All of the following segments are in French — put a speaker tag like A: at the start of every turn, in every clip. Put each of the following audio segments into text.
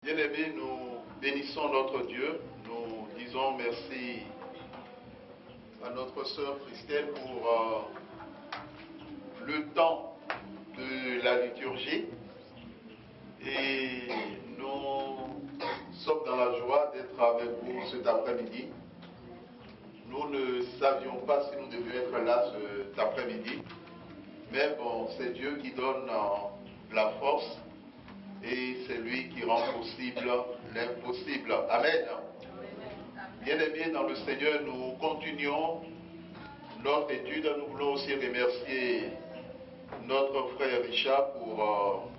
A: Bien-aimés, nous bénissons notre Dieu. Nous disons merci à notre sœur Christelle pour le temps de la liturgie. Et nous sommes dans la joie d'être avec vous cet après-midi. Nous ne savions pas si nous devions être là cet après-midi. Mais bon, c'est Dieu qui donne la force. Et c'est lui qui rend possible l'impossible. Amen. Bien-aimés dans le Seigneur, nous continuons notre étude. Nous voulons aussi remercier notre frère Richard pour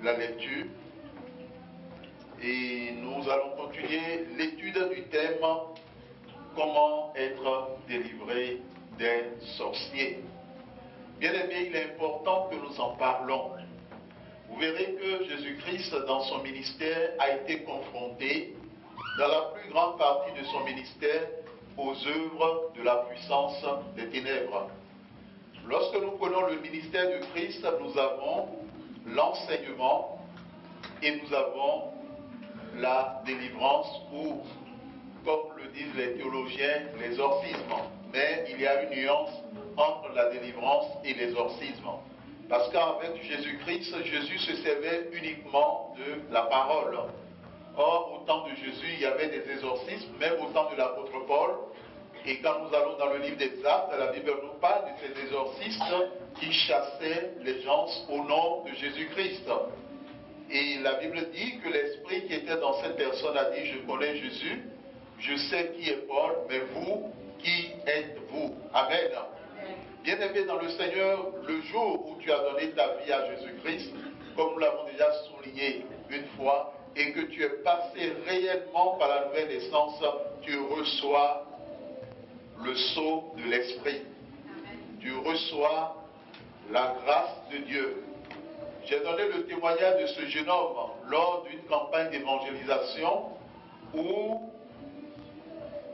A: la lecture. Et nous allons continuer l'étude du thème « Comment être délivré des sorciers ». Bien-aimés, il est important que nous en parlons. Vous verrez que Jésus-Christ, dans son ministère, a été confronté, dans la plus grande partie de son ministère, aux œuvres de la puissance des ténèbres. Lorsque nous prenons le ministère de Christ, nous avons l'enseignement et nous avons la délivrance ou, comme le disent les théologiens, l'exorcisme. Mais il y a une nuance entre la délivrance et l'exorcisme. Parce qu'avec Jésus-Christ, Jésus se servait uniquement de la parole. Or, au temps de Jésus, il y avait des exorcismes, même au temps de l'apôtre Paul. Et quand nous allons dans le livre des Actes, la Bible nous parle de ces exorcistes qui chassaient les gens au nom de Jésus-Christ. Et la Bible dit que l'esprit qui était dans cette personne a dit « Je connais Jésus, je sais qui est Paul, mais vous, qui êtes-vous » Amen. Bien-aimé dans le Seigneur, le jour où tu as donné ta vie à Jésus-Christ, comme nous l'avons déjà souligné une fois, et que tu es passé réellement par la nouvelle naissance, tu reçois le sceau de l'Esprit. Tu reçois la grâce de Dieu. J'ai donné le témoignage de ce jeune homme lors d'une campagne d'évangélisation où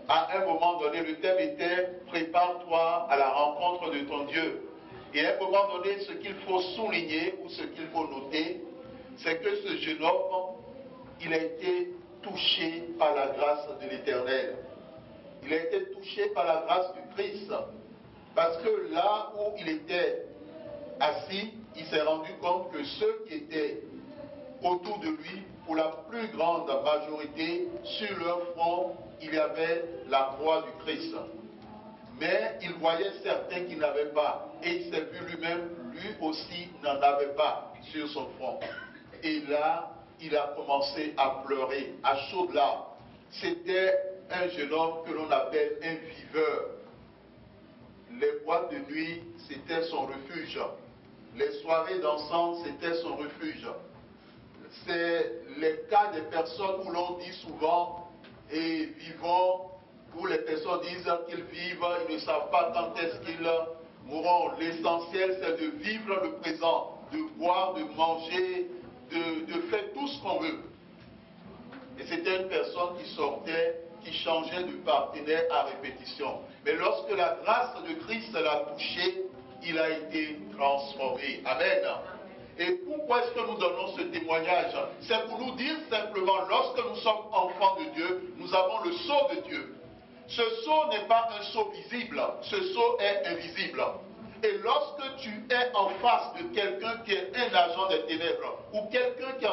A: à un moment donné, le thème était « Prépare-toi à la rencontre de ton Dieu ». Et à un moment donné, ce qu'il faut souligner ou ce qu'il faut noter, c'est que ce jeune homme, il a été touché par la grâce de l'Éternel. Il a été touché par la grâce du Christ. Parce que là où il était assis, il s'est rendu compte que ceux qui étaient autour de lui, pour la plus grande majorité, sur leur front, il y avait la croix du Christ. Mais il voyait certains qui n'avaient pas. Et il s'est vu lui-même, lui aussi n'en avait pas sur son front. Et là, il a commencé à pleurer, à chaudes larmes. C'était un jeune homme que l'on appelle un viveur. Les boîtes de nuit, c'était son refuge. Les soirées dansant, c'était son refuge. C'est les cas des personnes où l'on dit souvent et vivons, où les personnes disent qu'ils vivent, ils ne savent pas quand est-ce qu'ils mourront. L'essentiel, c'est de vivre le présent, de boire, de manger, de faire tout ce qu'on veut. Et c'était une personne qui sortait, qui changeait de partenaire à répétition. Mais lorsque la grâce de Christ l'a touché, il a été transformé. Amen. Et pourquoi est-ce que nous donnons ce témoignage? C'est pour nous dire simplement, lorsque nous sommes enfants de Dieu, nous avons le sceau de Dieu. Ce sceau n'est pas un sceau visible, ce sceau est invisible. Et lorsque tu es en face de quelqu'un qui est un agent des ténèbres, ou quelqu'un qui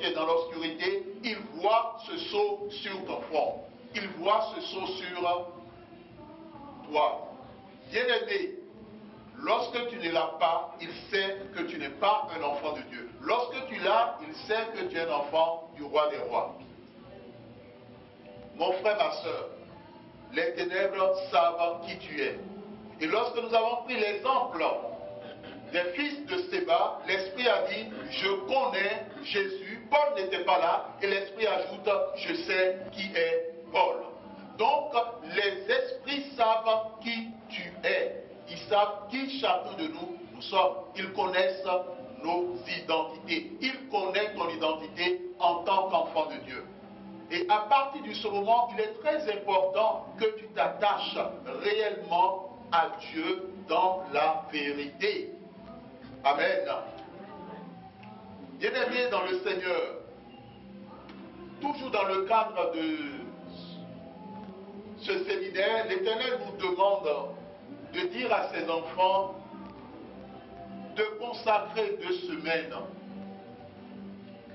A: est dans l'obscurité, il voit ce sceau sur ton front. Il voit ce sceau sur toi. Bien-aimé, lorsque tu ne l'as pas, il sait que tu n'es pas un enfant de Dieu. Lorsque tu l'as, il sait que tu es un enfant du roi des rois. Mon frère, ma soeur, les ténèbres savent qui tu es. Et lorsque nous avons pris l'exemple des fils de Séba, l'Esprit a dit, je connais Jésus. Paul n'était pas là, et l'Esprit ajoute, je sais qui est Paul. Donc, les esprits savent qui tu es. Ils savent qui chacun de nous sommes. Ils connaissent nos identités. Ils connaissent ton identité en tant qu'enfant de Dieu. Et à partir de ce moment, il est très important que tu t'attaches réellement à Dieu dans la vérité. Amen. Bien-aimés dans le Seigneur, toujours dans le cadre de ce séminaire, l'Éternel nous demande de dire à ses enfants de consacrer 2 semaines.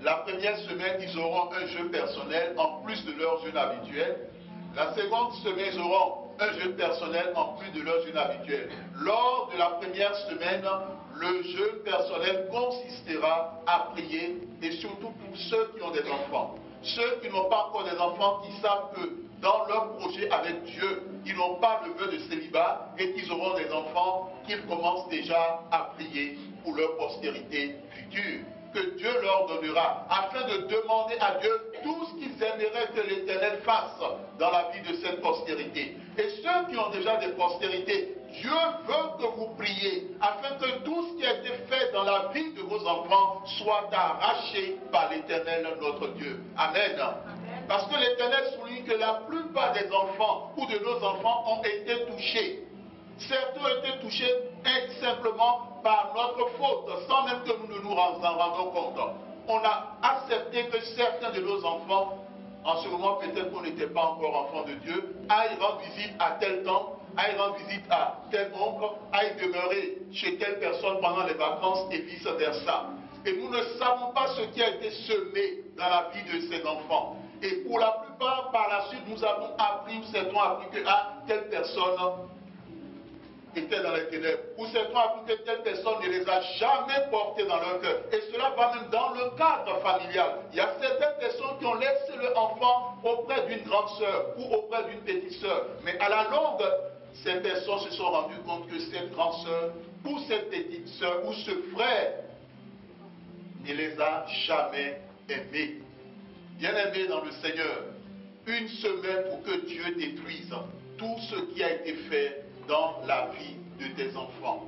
A: La première semaine, ils auront un jeu personnel en plus de leur jeûne habituel. La seconde semaine, ils auront un jeu personnel en plus de leur jeûne habituel. Lors de la première semaine, le jeûne personnel consistera à prier, et surtout pour ceux qui ont des enfants. Ceux qui n'ont pas encore des enfants, qui savent que dans leur projet avec Dieu, ils n'ont pas le vœu de célibat et qu'ils auront des enfants, qu'ils commencent déjà à prier pour leur postérité future, que Dieu leur donnera, afin de demander à Dieu tout ce qu'ils aimeraient que l'Éternel fasse dans la vie de cette postérité. Et ceux qui ont déjà des postérités, Dieu veut que vous priez, afin que tout ce qui a été fait dans la vie de vos enfants soit arraché par l'Éternel notre Dieu. Amen. Parce que l'Éternel souligne que la plupart des enfants ou de nos enfants ont été touchés. Certains ont été touchés simplement par notre faute, sans même que nous ne nous en rendons compte. On a accepté que certains de nos enfants, en ce moment peut-être qu'on n'était pas encore enfants de Dieu, aillent rendre visite à tel temps, aillent rendre visite à tel oncle, aillent demeurer chez telle personne pendant les vacances et vice-versa. Et nous ne savons pas ce qui a été semé dans la vie de ces enfants. Et pour la plupart, par la suite, nous avons appris, ou certains ont appris que telle personne était dans les ténèbres, ou certains ont appris que telle personne ne les a jamais portés dans leur cœur. Et cela va même dans le cadre familial. Il y a certaines personnes qui ont laissé leur enfant auprès d'une grande sœur ou auprès d'une petite sœur. Mais à la longue, ces personnes se sont rendues compte que cette grande sœur ou cette petite sœur ou ce frère ne les a jamais aimés. Bien-aimés dans le Seigneur, une semaine pour que Dieu détruise tout ce qui a été fait dans la vie de tes enfants.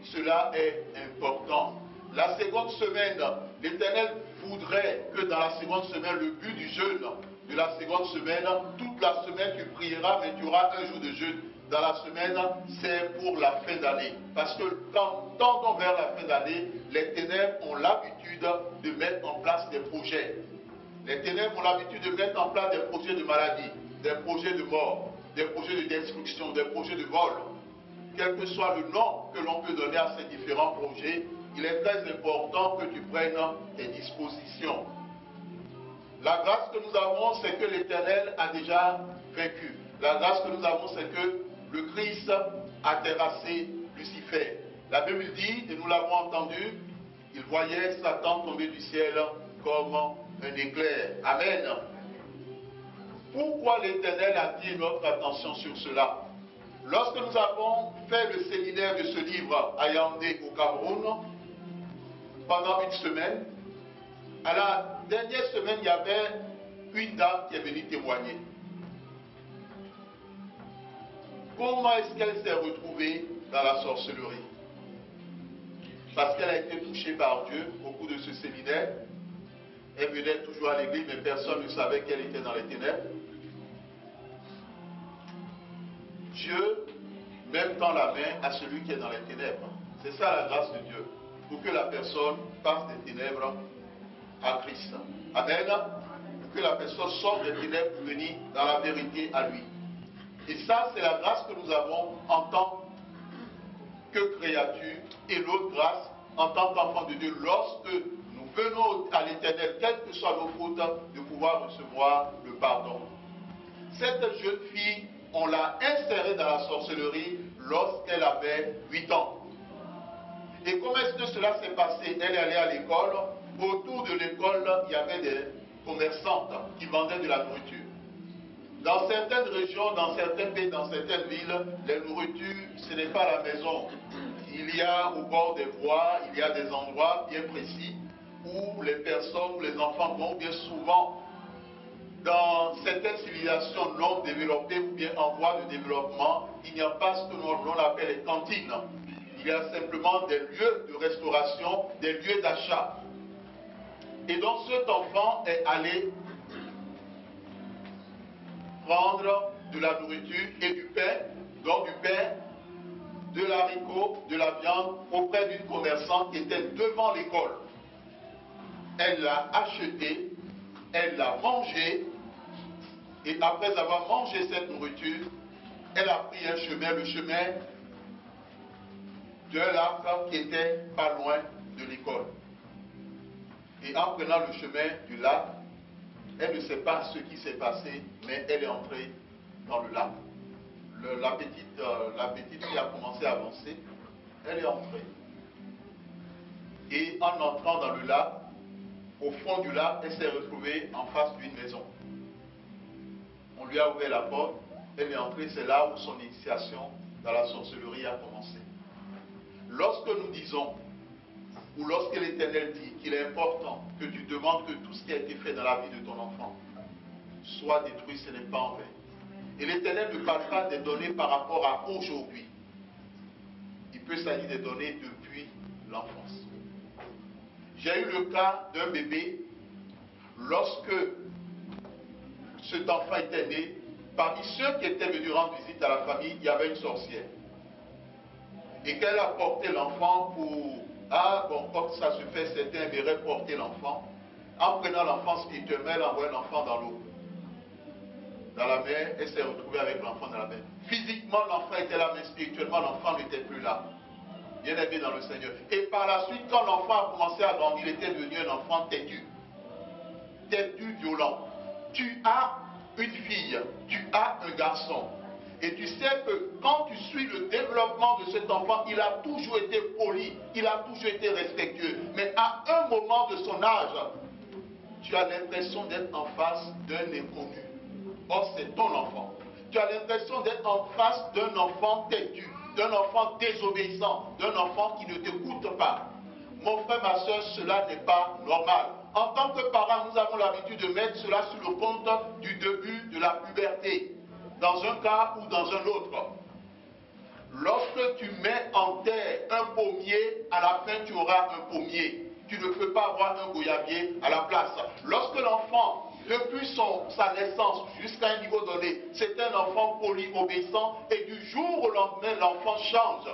A: Cela est important. La seconde semaine, l'Éternel voudrait que dans la seconde semaine, le but du jeûne de la seconde semaine, toute la semaine tu prieras, mais tu auras un jour de jeûne. Dans la semaine, c'est pour la fin d'année. Parce que quand tendons vers la fin d'année, les ténèbres ont l'habitude de mettre en place des projets. Les ténèbres ont l'habitude de mettre en place des projets de maladie, des projets de mort, des projets de destruction, des projets de vol. Quel que soit le nom que l'on peut donner à ces différents projets, il est très important que tu prennes tes dispositions. La grâce que nous avons, c'est que l'Éternel a déjà vaincu. La grâce que nous avons, c'est que le Christ a terrassé Lucifer. La Bible dit, et nous l'avons entendu, il voyait Satan tomber du ciel comme un éclair. Amen. Pourquoi l'Éternel attire notre attention sur cela? Lorsque nous avons fait le séminaire de ce livre à Yaoundé au Cameroun, pendant une semaine, à la dernière semaine, il y avait une dame qui est venue témoigner. Comment est-ce qu'elle s'est retrouvée dans la sorcellerie? Parce qu'elle a été touchée par Dieu au cours de ce séminaire. Elle venait toujours à l'église, mais personne ne savait qu'elle était dans les ténèbres. Dieu même tend la main à celui qui est dans les ténèbres. C'est ça la grâce de Dieu, pour que la personne passe des ténèbres à Christ. Amen. Pour que la personne sorte des ténèbres pour venir dans la vérité à lui. Et ça, c'est la grâce que nous avons en tant que créature, et l'autre grâce en tant qu'enfant de Dieu, lorsque nous venons à l'Éternel, quelles que soient nos fautes, de pouvoir recevoir le pardon. Cette jeune fille, on l'a insérée dans la sorcellerie lorsqu'elle avait 8 ans. Et comment est-ce que cela s'est passé? Elle est allée à l'école. Autour de l'école, il y avait des commerçantes qui vendaient de la nourriture. Dans certaines régions, dans certains pays, dans certaines villes, la nourriture, ce n'est pas la maison. Il y a au bord des voies, il y a des endroits bien précis où les personnes, où les enfants vont bien souvent. Dans certaines civilisations non développées ou bien en voie de développement, il n'y a pas ce que l'on appelle les cantines. Il y a simplement des lieux de restauration, des lieux d'achat. Et donc cet enfant est allé prendre de la nourriture et du pain, donc du pain, de l'haricot, de la viande, auprès d'une commerçante qui était devant l'école. Elle l'a acheté elle l'a mangé, et après avoir mangé cette nourriture, elle a pris un chemin, le chemin d'un lac qui était pas loin de l'école. Et en prenant le chemin du lac, elle ne sait pas ce qui s'est passé, mais elle est entrée dans le lac. La petite qui a commencé à avancer, elle est entrée. Et en entrant dans le lac, au fond du lac, elle s'est retrouvée en face d'une maison. On lui a ouvert la porte, elle est entrée, c'est là où son initiation dans la sorcellerie a commencé. Lorsque nous disons, ou lorsque l'Éternel dit qu'il est important que tu demandes que tout ce qui a été fait dans la vie de ton enfant soit détruit, ce n'est pas en vain. Et l'Éternel ne parle pas des données par rapport à aujourd'hui. Il peut s'agir des données depuis l'enfance. J'ai eu le cas d'un bébé, lorsque cet enfant était né, parmi ceux qui étaient venus rendre visite à la famille, il y avait une sorcière. Et qu'elle a porté l'enfant pour... Ah bon, comme ça se fait, certains aimeraient porter l'enfant. En prenant l'enfant spirituellement, elle envoie l'enfant dans l'eau. Dans la mer, elle s'est retrouvée avec l'enfant dans la mer. Physiquement, l'enfant était là, mais spirituellement, l'enfant n'était plus là. Bien aimé dans le Seigneur. Et par la suite, quand l'enfant a commencé à grandir, il était devenu un enfant têtu. Têtu, violent. Tu as une fille, tu as un garçon. Et tu sais que quand tu suis le développement de cet enfant, il a toujours été poli, il a toujours été respectueux. Mais à un moment de son âge, tu as l'impression d'être en face d'un inconnu. Or, c'est ton enfant. Tu as l'impression d'être en face d'un enfant têtu, d'un enfant désobéissant, d'un enfant qui ne t'écoute pas. Mon frère, ma soeur, cela n'est pas normal. En tant que parents, nous avons l'habitude de mettre cela sur le compte du début de la puberté, dans un cas ou dans un autre. Lorsque tu mets en terre un pommier, à la fin tu auras un pommier. Tu ne peux pas avoir un goyavier à la place. Lorsque l'enfant, depuis sa naissance jusqu'à un niveau donné, c'est un enfant poli, obéissant, et du jour au lendemain, l'enfant change.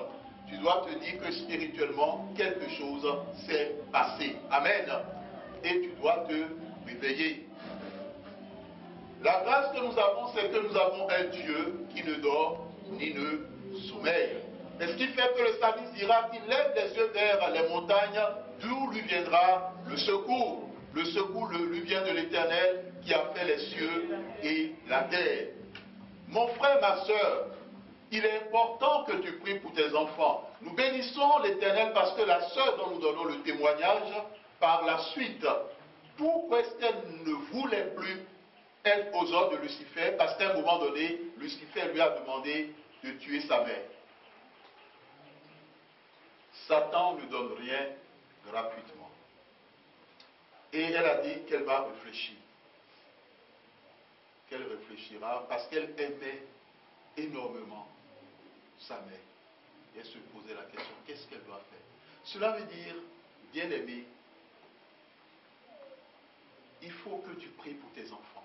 A: Tu dois te dire que spirituellement, quelque chose s'est passé. Amen. Et tu dois te réveiller. La grâce que nous avons, c'est que nous avons un Dieu qui ne dort ni ne sommeille. Et ce qui fait que le psalmiste dira qu'il lève les yeux vers les montagnes, d'où lui viendra le secours. Le secours lui vient de l'Éternel qui a fait les cieux et la terre. Mon frère, ma soeur, il est important que tu pries pour tes enfants. Nous bénissons l'Éternel parce que la sœur dont nous donnons le témoignage, par la suite, pourquoi est-ce qu'elle ne voulait plus être aux ordres de Lucifer? Parce qu'à un moment donné, Lucifer lui a demandé de tuer sa mère. Satan ne donne rien gratuitement. Et elle a dit qu'elle va réfléchir. Qu'elle réfléchira parce qu'elle aimait énormément sa mère. Et elle se posait la question, qu'est-ce qu'elle doit faire? Cela veut dire, bien-aimé, il faut que tu pries pour tes enfants.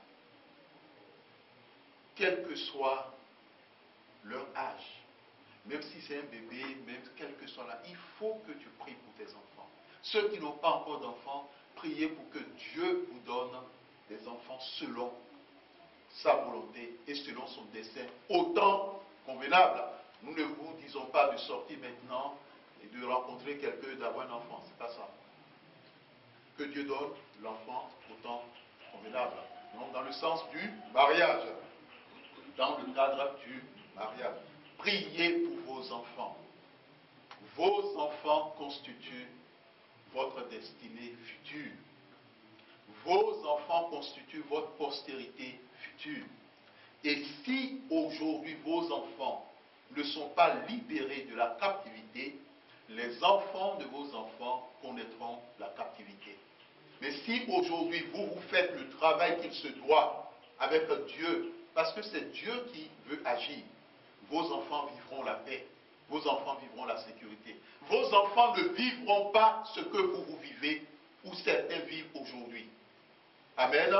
A: Quel que soit leur âge, même si c'est un bébé, même quel que soit l'âge, il faut que tu pries pour tes enfants. Ceux qui n'ont pas encore d'enfants, priez pour que Dieu vous donne des enfants selon sa volonté et selon son dessein, au temps convenable. Nous ne vous disons pas de sortir maintenant et de rencontrer quelqu'un, d'avoir un enfant, c'est pas ça. Que Dieu donne l'enfant au temps convenable. Donc dans le sens du mariage, dans le cadre du mariage. Priez pour vos enfants. Vos enfants constituent votre destinée future. Vos enfants constituent votre postérité future. Et si aujourd'hui vos enfants ne sont pas libérés de la captivité, les enfants de vos enfants connaîtront la captivité. Mais si aujourd'hui vous faites le travail qu'il se doit avec Dieu, parce que c'est Dieu qui veut agir, vos enfants vivront la paix, vos enfants vivront la sécurité. Vos enfants ne vivront pas ce que vous vivez ou certains vivent aujourd'hui. Amen.